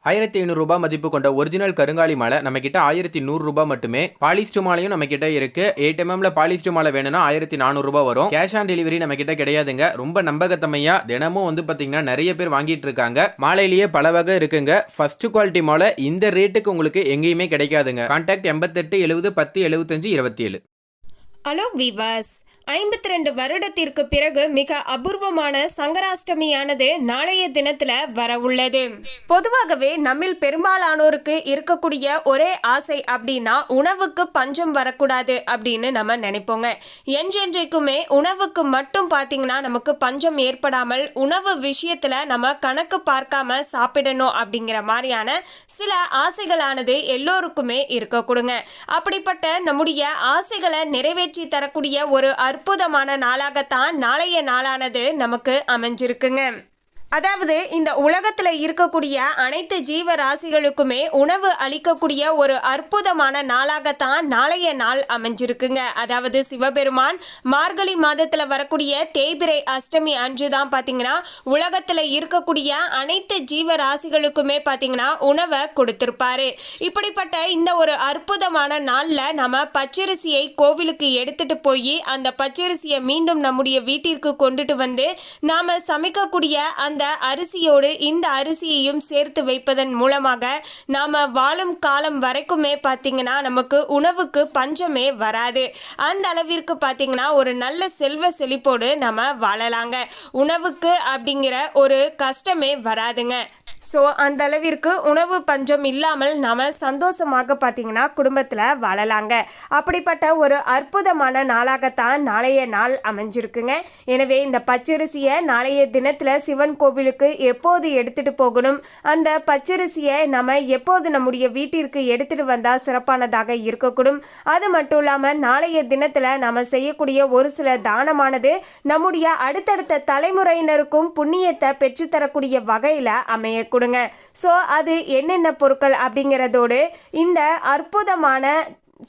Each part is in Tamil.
ரூ. 1500 மதிப்பு கொண்ட ஒரிஜினல் கருங்காலி மாலை நம்ம கிட்ட ரூ. 1100 மட்டுமே. பாலிஸ்டர் மாலையும் நம்ம கிட்ட இருக்கு. 8 mm பாலிஸ்டர் மாலை வேணும்னா ரூ. 1400 வரும். கேஷ் ஆன் டெலிவரி நம்ம கிட்ட கிடையாதுங்க. ரொம்ப நம்பகத்தன்மையா தினமும் பாத்தீங்கன்னா நிறைய பேர் வாங்கிட்டு இருக்காங்க. மாலையிலேயே பல வகை இருக்குங்க. ஃபர்ஸ்ட் குவாலிட்டி மாலை இந்த ரேட்டுக்கு உங்களுக்கு எங்கேயுமே கிடைக்காதுங்க. கான்டாக்ட் 88 70 10 75 27. ஹலோ வீவர்ஸ், 52 வருடத்திற்கு பிறகு மிக அபூர்வமான சங்கராஷ்டமியானது நாளைய தினத்துல வர உள்ளது. பொதுவாகவே நம்மில் பெரும்பாலானோருக்கு இருக்கக்கூடிய ஒரே ஆசை அப்படின்னா உணவுக்கு பஞ்சம் வரக்கூடாது அப்படின்னு நம்ம நினைப்போங்க. என்றென்றைக்குமே உணவுக்கு மட்டும் பார்த்தீங்கன்னா நமக்கு பஞ்சம் ஏற்படாமல் உணவு விஷயத்துல நம்ம கணக்கு பார்க்காம சாப்பிடணும் அப்படிங்கிற மாதிரியான சில ஆசைகளானது எல்லோருக்குமே இருக்க கொடுங்க. அப்படிப்பட்ட நம்முடைய ஆசைகளை நிறைவேற்றி தரக்கூடிய ஒரு அற்புதமான நாளாகத்தான் நாளைய நாளானது நமக்கு அமைஞ்சிருக்குங்க. அதாவது இந்த உலகத்தில் இருக்கக்கூடிய அனைத்து ஜீவராசிகளுக்குமே உணவு அளிக்கக்கூடிய ஒரு அற்புதமான நாளாகத்தான் நாளைய நாள் அமைஞ்சிருக்குங்க. அதாவது சிவபெருமான் மார்கழி மாதத்தில் வரக்கூடிய தேய்பிறை அஷ்டமி அன்று தான் பார்த்தீங்கன்னா உலகத்தில் இருக்கக்கூடிய அனைத்து ஜீவராசிகளுக்குமே பார்த்தீங்கன்னா உணவை கொடுத்திருப்பாரு. இப்படிப்பட்ட இந்த ஒரு அற்புதமான நாளில் நம்ம பச்சரிசியை கோவிலுக்கு எடுத்துட்டு போய் அந்த பச்சரிசியை மீண்டும் நம்முடைய வீட்டிற்கு கொண்டுட்டு வந்து நாம் சமைக்கக்கூடிய அந்த அரிசியோடு இந்த அரிசியையும் சேர்த்து வைப்பதன் மூலமாக நாம வாழும் காலம் வரைக்குமே பார்த்தீங்கன்னா நமக்கு உணவுக்கு பஞ்சமே வராது. அந்த அளவிற்கு பார்த்தீங்கன்னா ஒரு நல்ல செல்வ செழிப்போடு நம்ம வாழலாங்க. உணவுக்கு அப்படிங்கிற ஒரு கஷ்டமே வராதுங்க. ஸோ அந்த அளவிற்கு உணவு பஞ்சம் இல்லாமல் நாம் சந்தோஷமாக பார்த்தீங்கன்னா குடும்பத்தில் வாழலாங்க. அப்படிப்பட்ட ஒரு அற்புதமான நாளாகத்தான் நாளைய நாள் அமைஞ்சிருக்குங்க. எனவே இந்த பச்சரிசியை நாளைய தினத்தில் சிவன் கோவிலுக்கு எப்போது எடுத்துகிட்டு போகணும், அந்த பச்சரிசியை நம்ம எப்போது நம்முடைய வீட்டிற்கு எடுத்துகிட்டு வந்தால் சிறப்பானதாக இருக்கக்கூடும். அது மட்டும் இல்லாமல் நாளைய தினத்தில் நம்ம செய்யக்கூடிய ஒரு சில தானமானது நம்முடைய அடுத்தடுத்த தலைமுறையினருக்கும் புண்ணியத்தை பெற்றுத்தரக்கூடிய வகையில் அமைய கொடுங்க. ஸோ அது என்னென்ன பொருட்கள் அப்படிங்கிறதோடு இந்த அற்புதமான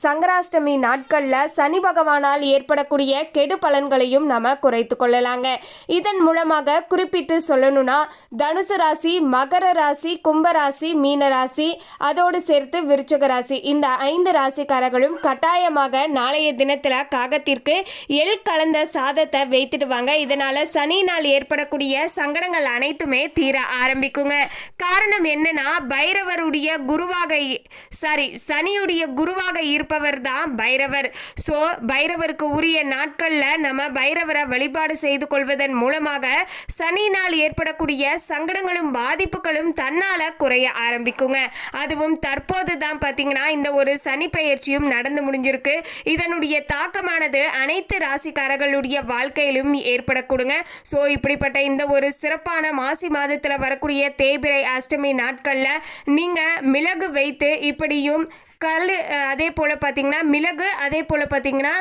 சங்கராஷ்டமி நாட்களில் சனி பகவானால் ஏற்படக்கூடிய கெடு பலன்களையும் நம்ம குறைத்து கொள்ளலாங்க. இதன் மூலமாக குறிப்பிட்டு சொல்லணும்னா தனுசு ராசி, மகர ராசி, கும்பராசி, மீன ராசி, அதோடு சேர்த்து விருச்சிக ராசி, இந்த 5 ராசிக்காரர்களும் கட்டாயமாக நாளைய தினத்தில் காகத்திற்கு எள் கலந்த சாதத்தை வைத்துடுவாங்க. இதனால சனியினால் ஏற்படக்கூடிய சங்கடங்கள் அனைத்துமே தீர ஆரம்பிக்குங்க. காரணம் என்னன்னா பைரவருடைய குருவாக சனியுடைய குருவாக இருப்பவர் தான் பைரவர். ஸோ பைரவருக்கு உரிய நாட்களில் நம்ம பைரவரை வழிபாடு செய்து கொள்வதன் மூலமாக சனியினால் ஏற்படக்கூடிய சங்கடங்களும் பாதிப்புகளும் தன்னால் குறைய ஆரம்பிக்குங்க. அதுவும் தற்போது தான் பார்த்தீங்கன்னா இந்த ஒரு சனி பெயர்ச்சியும் நடந்து முடிஞ்சிருக்கு. இதனுடைய தாக்கமானது அனைத்து ராசிக்காரர்களுடைய வாழ்க்கையிலும் ஏற்படக்கூடுங்க. ஸோ இப்படிப்பட்ட இந்த ஒரு சிறப்பான மாசி மாதத்தில் வரக்கூடிய தேய்பிறை அஷ்டமி நாட்களில் நீங்கள் மிளகு வைத்து இப்படியும் அதே போல் பார்த்தீங்கன்னா மிளகு, அதே போல் பார்த்தீங்கன்னா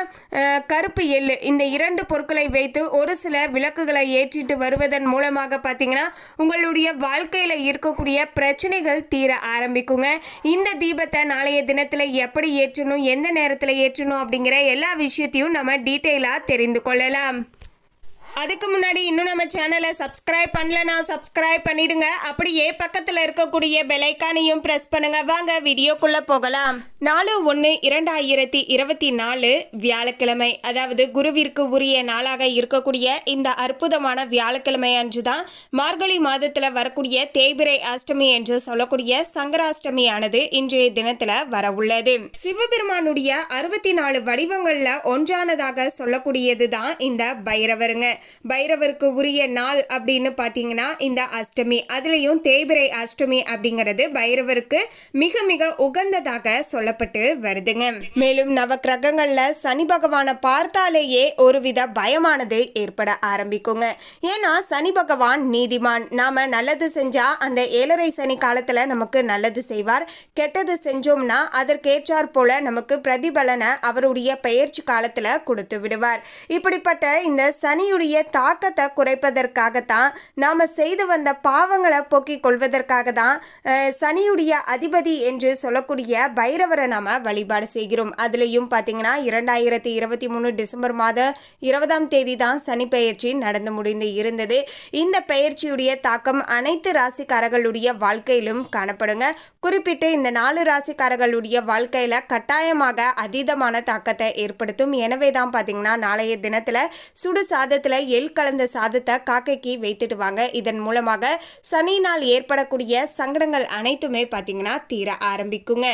கருப்பு எள்ளு, இந்த 2 பொருட்களை வைத்து ஒரு சில விளக்குகளை ஏற்றிட்டு வருவதன் மூலமாக பார்த்தீங்கன்னா உங்களுடைய வாழ்க்கையில் இருக்கக்கூடிய பிரச்சனைகள் தீர ஆரம்பிக்குங்க. இந்த தீபத்தை நாளைய தினத்தில் எப்படி ஏற்றணும், எந்த நேரத்தில் ஏற்றணும் அப்படிங்கிற எல்லா விஷயத்தையும் நம்ம டீட்டெயிலாக தெரிந்து கொள்ளலாம். அதுக்கு முன்னாடி இன்னும் நம்ம சேனலை சப்ஸ்கிரைப் பண்ணலனா சப்ஸ்கிரைப் பண்ணிடுங்க. அப்படியே பக்கத்தில் இருக்கக்கூடிய பெல் ஐகானையும் பிரஸ் பண்ணுங்க. வாங்க வீடியோக்குள்ள போகலாம். 4/1/2024 வியாழக்கிழமை, அதாவது குருவிற்கு உரிய நாளாக இருக்கக்கூடிய இந்த அற்புதமான வியாழக்கிழமை அன்று தான் மார்கழி மாதத்தில் வரக்கூடிய தேய்பிறை அஷ்டமி என்று சொல்லக்கூடிய சங்கராஷ்டமியானது இன்றைய தினத்தில் வர உள்ளது. சிவபெருமானுடைய 64 வடிவங்கள்ல ஒன்றானதாக சொல்லக்கூடியது தான் இந்த பைரவருங்க. பைரவருக்கு உரிய நாள் அப்படின்னு பார்த்தீங்கன்னா இந்த அஷ்டமி, அதுலேயும் தேய்பிறை அஷ்டமி அப்படிங்கிறது பைரவருக்கு மிக மிக உகந்ததாக சொல்லப்பட்டு வருதுங்க. மேலும் நவ கிரகங்கள்ல சனி பகவானை பார்த்தாலேயே ஒருவித பயமானது ஏற்பட ஆரம்பிக்குங்க. ஏன்னா சனி பகவான் நீதிமான். நாம நல்லது செஞ்சா அந்த 7.5 சனி காலத்துல நமக்கு நல்லது செய்வார். கெட்டது செஞ்சோம்னா அதற்கேற்றாற் போல நமக்கு பிரதிபலனை அவருடைய பெயர்ச்சி காலத்துல கொடுத்து விடுவார். இப்படிப்பட்ட இந்த சனியுடைய தாக்கத்தை குறைப்பதற்காகத்தான் நாம செய்து வந்த பாவங்களை போக்கிக் கொள்வதற்காக தான் சனியுடைய அதிபதி என்று சொல்லக்கூடிய பைரவரை விநாயகரை நாம வழிபாடு செய்கிறோம். அதுலேயும் பார்த்தீங்கன்னா 2023 டிசம்பர் மாத 20ஆம் தேதி தான் சனி பெயர்ச்சி நடந்து முடிந்து இருந்தது. இந்த பெயர்ச்சியுடைய தாக்கம் அனைத்து ராசிக்காரர்களுடைய வாழ்க்கையிலும் காணப்படுங்க. குறிப்பிட்டு இந்த 4 ராசிக்காரர்களுடைய வாழ்க்கையில கட்டாயமாக அதீதமான தாக்கத்தை ஏற்படுத்தும். எனவே தான் பார்த்தீங்கன்னா நாளைய தினத்துல சுடு சாதத்துல எள் கலந்த சாதத்தை காக்கைக்கு வைத்துட்டு வாங்க. இதன் மூலமாக சனியினால் ஏற்படக்கூடிய சங்கடங்கள் அனைத்துமே பார்த்தீங்கன்னா தீர ஆரம்பிக்குங்க.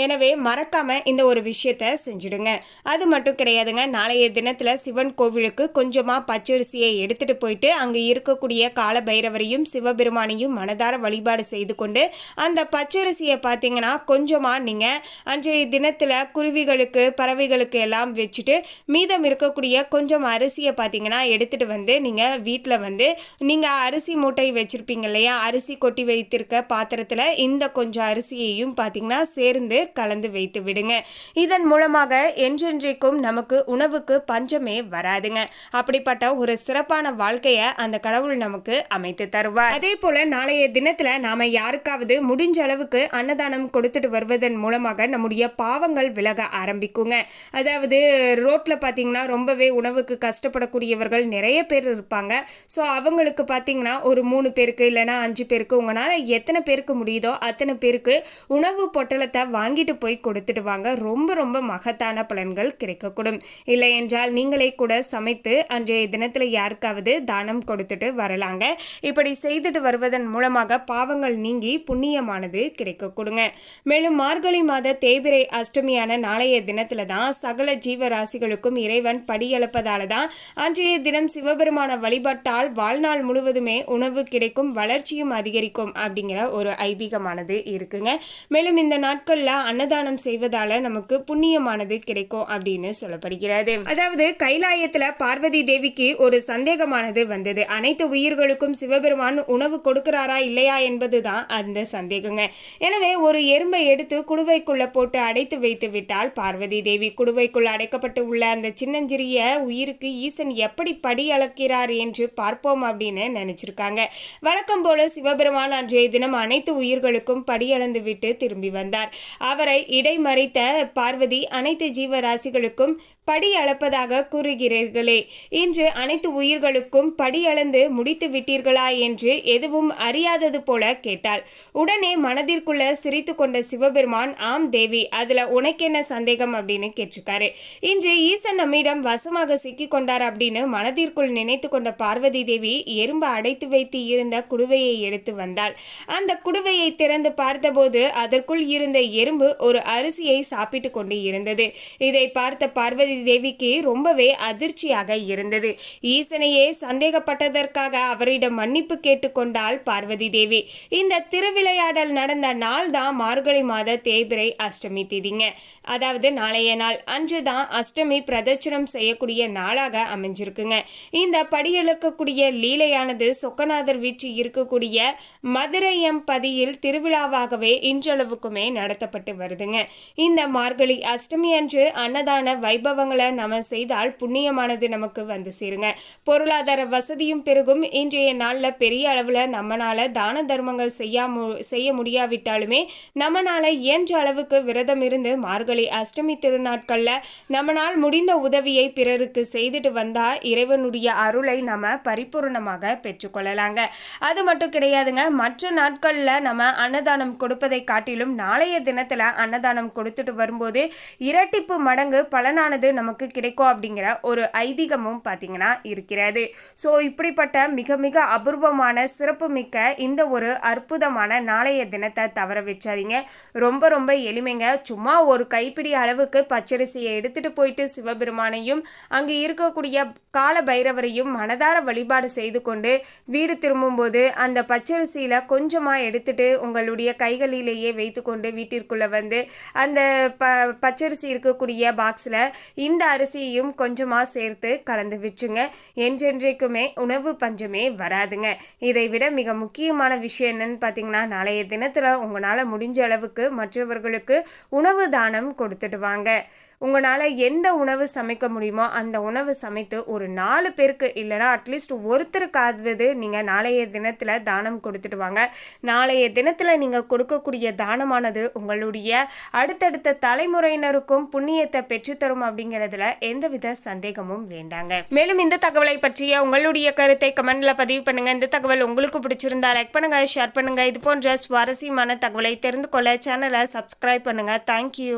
எனவே மறக்காம இந்த ஒரு விஷயத்த செஞ்சுடுங்க. அது மட்டும் கிடையாதுங்க, நாளைய தினத்துல சிவன் கோவிலுக்கு கொஞ்சமா பச்சரிசியை எடுத்துட்டு போயிட்டு அங்க இருக்கக்கூடிய கால பைரவரையும் சிவபெருமானையும் மனதார வழிபாடு செய்து கொண்டு அந்த பச்சரிசியை பார்த்தீங்கன்னா கொஞ்சமா நீங்க அன்றைய தினத்துல குருவிகளுக்கு பறவைகளுக்கு எல்லாம் வச்சுட்டு மீதம் இருக்கக்கூடிய கொஞ்சம் அரிசியை பார்த்தீங்கன்னா எடுத்துட்டு வந்து நீங்க வீட்டில் வந்து நீங்க அரிசி மூட்டை வச்சிருப்பீங்க இல்லையா, அரிசி கொட்டி வைத்திருக்க பாத்திரத்துல இந்த கொஞ்சம் அரிசியையும் பார்த்தீங்கன்னா சேர்ந்து கலந்து வைத்து விடுங்க. இதன் மூலமாக என்றென்றைக்கும் நமக்கு உணவுக்கு பஞ்சமே வராதுங்க. அப்படிப்பட்ட ஒரு சிறப்பான வாழ்க்கையை அந்த கடவுள் நமக்கு அமைத்து தருவார். அதே போல நாளைய தினத்துல நாம யாருக்காவது முடிஞ்ச அளவுக்கு அன்னதானம் கொடுத்துட்டு வருவதன் மூலமாக நம்முடைய பாவங்கள் விலக ஆரம்பிக்குங்க. அதாவது ரோட்ல பாத்தீங்கன்னா ரொம்பவே உணவுக்கு கஷ்டப்படக்கூடியவர்கள் நிறைய பேர் இருப்பாங்க. ஸோ அவங்களுக்கு பார்த்தீங்கன்னா ஒரு 3 பேருக்கு இல்லைன்னா 5 பேருக்கு உங்களால் எத்தனை பேருக்கு முடியுதோ அத்தனை பேருக்கு உணவு பொட்டலத்தை வாங்கிட்டு போய் கொடுத்துட்டு வாங்க. ரொம்ப ரொம்ப மகத்தான பலன்கள் கிடைக்கக்கூடும். இல்லை என்றால் நீங்களே கூட சமைத்து அன்றைய தினத்தில் யாருக்காவது தானம் கொடுத்துட்டு வரலாங்க. இப்படி செய்துட்டு வருவதன் மூலமாக பாவங்கள் நீங்கி புண்ணியமானது கிடைக்கக்கூடுங்க. மேலும் மார்கழி மாத தேய்பிறை அஷ்டமியான நாளைய தினத்துல தான் சகல ஜீவராசிகளுக்கும் இறைவன் படியளப்பதால தான் அன்றைய தினம் சிவபெருமான வழிபட்டால் வாழ்நாள் முழுவதுமே உணவு கிடைக்கும், வளர்ச்சியும் அதிகரிக்கும் அப்படிங்கிற ஒரு ஐதீகமானது இருக்குங்க. மேலும் இந்த நாட்கள்ல அன்னதானம் செய்வதால நமக்கு புண்ணியமானது கிடைக்கும் அப்படின்னு சொல்லப்படுகிறது. அதாவது கைலாயத்துல பார்வதி தேவிக்கு ஒரு சந்தேகமானது வந்தது. அனைத்து உயிர்களுக்கும் சிவபெருமான் உணவு கொடுக்கிறாரா இல்லையா என்பதுதான் அந்த சந்தேகங்க. எனவே ஒரு எறும்பை எடுத்து குடுவைக்குள்ள போட்டு அடைத்து வைத்து விட்டால் பார்வதி தேவி குடுவைக்குள்ள அடைக்கப்பட்டு உள்ள அந்த சின்னஞ்சிறிய உயிருக்கு ஈசன் எப்படி படி அளக்கிறார் என்று பார்ப்போம் அப்படின்னு நினைச்சிருக்காங்க. வழக்கம் போல சிவபெருமான் அன்றைய தினம் அனைத்து உயிர்களுக்கும் படியளந்து விட்டு திரும்பி வந்தார். அவரை இடைமறித்த பார்வதி அனைத்து ஜீவராசிகளுக்கும் படி அளப்பதாக கூறுகிறீர்களே, இன்று அனைத்து உயிர்களுக்கும் படி அளந்து முடித்து விட்டீர்களா என்று எதுவும் அறியாதது போல கேட்டாள். உடனே மனதிற்குள்ள சிரித்து கொண்ட சிவபெருமான், ஆம் தேவி, அதுல உனக்கென்ன சந்தேகம் அப்படின்னு கேட்டிருக்காரு. இன்று ஈசன் நம்மிடம் வசமாக சிக்கி கொண்டார் அப்படின்னு மனதிற்குள் நினைத்து கொண்ட பார்வதி தேவி எறும்பு அடைத்து வைத்து இருந்த குடுவையை எடுத்து வந்தாள். அந்த குடுவையை திறந்து பார்த்தபோது அதற்குள் இருந்த எறும்பு ஒரு அரிசியை சாப்பிட்டு கொண்டு இருந்தது. இதை பார்த்த பார்வதி தேவிக்கு ரொம்பவே அதிர்ச்சியாக இருந்தது. ஈசனையே சந்தேகப்பட்டதற்காக அவரிடம் மன்னிப்பு கேட்டுக்கொண்டாள் பார்வதி தேவி. இந்த திருவிளையாடல் நடந்த நாள் தான் மார்கழி மாத தேய்பிறை அஷ்டமி திதிங்க. அதாவது நாளைய நாள் அன்று தான் அஷ்டமி பிரதட்சணம் செய்யக்கூடிய நாளாக அமைஞ்சிருக்குங்க. இந்த படியெழுக்கக்கூடிய லீலையானது சொக்கநாதர் வீச்சு இருக்கக்கூடிய மதுரையம்பதியில் திருவிழாவாகவே இன்றளவுக்குமே நடத்தப்பட்டு வருதுங்க. இந்த மார்கழி அஷ்டமி அன்று அன்னதான வைபவங்களை நம்ம செய்தால் புண்ணியமானது நமக்கு வந்து சேருங்க. பொருளாதார வசதியும் பெருகும். இன்றைய நாளில் பெரிய அளவில் நம்மளால தான தர்மங்கள் செய்ய முடியாவிட்டாலுமே நம்மளால இயன்ற அளவுக்கு விரதம் இருந்து மார்கழி அஷ்டமி திருநாட்களில் நம்மளால் முடிந்த உதவியை பிறருக்கு செய்துட்டு வந்தா இறைவனுடைய அருளை நம்ம பரிபூர்ணமாக பெற்றுக்கொள்ளலாங்க. அது மட்டும் கிடையாதுங்க, மற்ற நாட்களில் நம்ம அன்னதானம் கொடுப்பதை காட்டிலும் நாளைய தினத்தில் அன்னதானம் கொடுத்துட்டு வரும்போது இரட்டிப்பு மடங்கு பலனானது நமக்கு கிடைக்கும் அப்படிங்கிற ஒரு ஐதீகமும் பார்த்தீங்கன்னா இருக்கிறது. ஸோ இப்படிப்பட்ட மிக மிக அபூர்வமான சிறப்பு மிக்க இந்த ஒரு அற்புதமான நாளைய தினத்தை தவற வச்சாதீங்க. ரொம்ப ரொம்ப எளிமைங்க. சும்மா ஒரு கைப்பிடி அளவுக்கு பச்சரிசியை எடுத்துட்டு போயிட்டு சிவபெருமானையும் அங்கே இருக்கக்கூடிய கால பைரவரையும் மனதார வழிபாடு செய்து கொண்டு வீடு திரும்பும்போது அந்த பச்சரிசியில் கொஞ்சமாக எடுத்துட்டு உங்களுடைய கைகளிலேயே வைத்து கொண்டு வீட்டிற்குள்ளே வந்து அந்த பச்சரிசி இருக்கக்கூடிய பாக்ஸில் இந்த அரிசியையும் கொஞ்சமாக சேர்த்து கலந்து வச்சுங்க. என்றென்றைக்குமே உணவு பஞ்சமே வராதுங்க. இதை விட மிக முக்கியமான விஷயம் என்னன்னு பார்த்தீங்கன்னா, நாளைய தினத்தில் உங்களால் முடிஞ்ச அளவுக்கு மற்றவர்களுக்கு உணவு தானம் கொடுத்துட்டு வாங்க. உங்களால் எந்த உணவு சமைக்க முடியுமோ அந்த உணவு சமைத்து ஒரு 4 பேருக்கு இல்லைனா அட்லீஸ்ட் ஒருத்தருக்காவது நீங்கள் நாளைய தினத்தில் தானம் கொடுத்துட்டு வாங்க. நாளைய தினத்தில் நீங்கள் கொடுக்கக்கூடிய தானமானது உங்களுடைய அடுத்தடுத்த தலைமுறையினருக்கும் புண்ணியத்தை பெற்றுத்தரும் அப்படிங்கிறதுல எந்தவித சந்தேகமும் வேண்டாங்க. மேலும் இந்த தகவலை பற்றிய உங்களுடைய கருத்தை கமெண்ட்ல பதிவு பண்ணுங்க. இந்த தகவல் உங்களுக்கு பிடிச்சிருந்தா லைக் பண்ணுங்க, ஷேர் பண்ணுங்க. இது போன்ற சுவாரஸ்யமான தகவலை தெரிந்து கொள்ள சேனலை சப்ஸ்கிரைப் பண்ணுங்க. தேங்க்யூ.